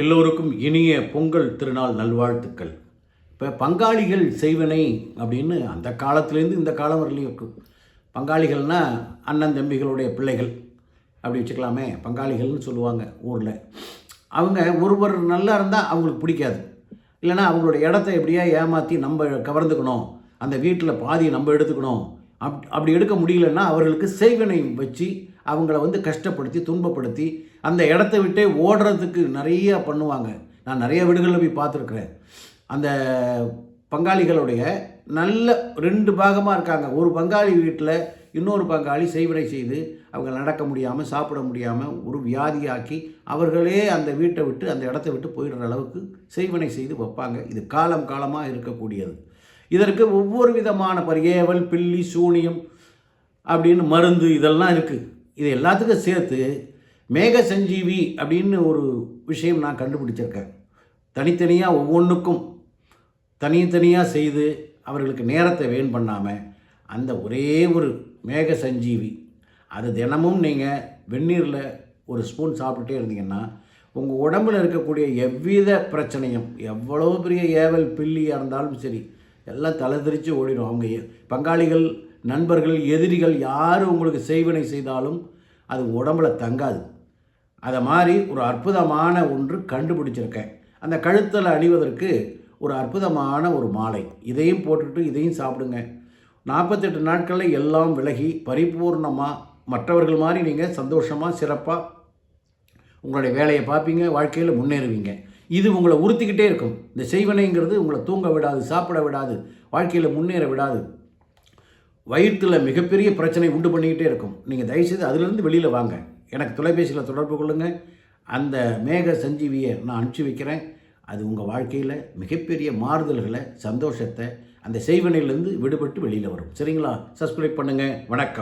எல்லோருக்கும் இனிய பொங்கல் திருநாள் நல்வாழ்த்துக்கள். இப்போ பங்காளிகள் செய்வனை அப்படின்னு அந்த காலத்துலேருந்து இந்த காலம் வரலையும் இருக்கும். பங்காளிகள்னால் அண்ணன் தம்பிகளுடைய பிள்ளைகள் அப்படி வச்சுக்கலாமே. பங்காளிகள்னு சொல்லுவாங்க ஊரில். அவங்க ஒருவர் நல்லா இருந்தால் அவங்களுக்கு பிடிக்காது. இல்லைனா அவங்களோட இடத்த எப்படியா ஏமாற்றி நம்ம கவர்ந்துக்கணும், அந்த வீட்டில் பாதியை நம்ம எடுத்துக்கணும். அப்படி எடுக்க முடியலன்னா அவர்களுக்கு செய்வனை வச்சு அவங்கள கஷ்டப்படுத்தி துன்பப்படுத்தி அந்த இடத்த விட்டே ஓடுறதுக்கு நிறையா பண்ணுவாங்க. நான் நிறைய வீடுகளில் போய் பார்த்துருக்குறேன். அந்த பங்காளிகளுடைய நல்ல 2 பாகமாக இருக்காங்க. ஒரு பங்காளி வீட்டில் இன்னொரு பங்காளி செய்வனை செய்து அவங்க நடக்க முடியாமல் சாப்பிட முடியாமல் ஒரு வியாதியாக்கி அவர்களே அந்த வீட்டை விட்டு அந்த இடத்த விட்டு போயிடுற அளவுக்கு செய்வனை செய்து வைப்பாங்க. இது காலம் காலமாக இருக்கக்கூடியது. இதற்கு ஒவ்வொரு விதமான ஏவல் பில்லி சூனியம் அப்படின்னு மருந்து இதெல்லாம் இருக்குது. இது எல்லாத்துக்கும் சேர்த்து மேக சஞ்சீவி அப்படின்னு ஒரு விஷயம் நான் கண்டுபிடிச்சிருக்கேன். தனித்தனியாக ஒவ்வொன்றுக்கும் தனித்தனியாக செய்து அவர்களுக்கு நேரத்தை வீண் பண்ணாமல் அந்த ஒரே ஒரு மேக சஞ்சீவி அது தினமும் நீங்கள் வெந்நீரில் ஒரு ஸ்பூன் சாப்பிட்டுட்டே இருந்தீங்கன்னா உங்கள் உடம்பில் இருக்கக்கூடிய எவ்வித பிரச்சனையும் எவ்வளோ பெரிய ஏவல் பில்லியாக இருந்தாலும் சரி எல்லாம் தலைதிரிச்சு ஓடிடும். அவங்க பங்காளிகள் நண்பர்கள் எதிரிகள் யார் உங்களுக்கு செய்வினை செய்தாலும் அது உடம்புல தங்காது. அதை மாதிரி ஒரு அற்புதமான ஒன்று கண்டுபிடிச்சிருக்கேன். அந்த கழுத்தில் அணிவதற்கு ஒரு அற்புதமான ஒரு மாலை. இதையும் போட்டுட்டு இதையும் சாப்பிடுங்க. 48 நாட்களில் எல்லாம் விலகி பரிபூர்ணமாக மற்றவர்கள் மாதிரி நீங்கள் சந்தோஷமாக சிறப்பாக உங்களுடைய வேலையை பார்ப்பீங்க, வாழ்க்கையில் முன்னேறுவீங்க. இது உங்களை உறுத்திக்கிட்டே இருக்கும். இந்த செய்வனைங்கிறது உங்களை தூங்க விடாது, சாப்பிட விடாது, வாழ்க்கையில் முன்னேற விடாது. வயிற்றில் மிகப்பெரிய பிரச்சனை உண்டு பண்ணிக்கிட்டே இருக்கும். நீங்கள் தயவுசெய்து அதிலிருந்து வெளியில் வாங்க. எனக்கு தொலைபேசியில் தொடர்பு கொள்ளுங்கள். அந்த மேக சஞ்சீவியை நான் அனுப்பிச்சி வைக்கிறேன். அது உங்கள் வாழ்க்கையில் மிகப்பெரிய மாறுதல்களை சந்தோஷத்தை அந்த செய்வனையிலேருந்து விடுபட்டு வெளியில் வரும். சரிங்களா? சப்ஸ்கிரைப் பண்ணுங்கள். வணக்கம்.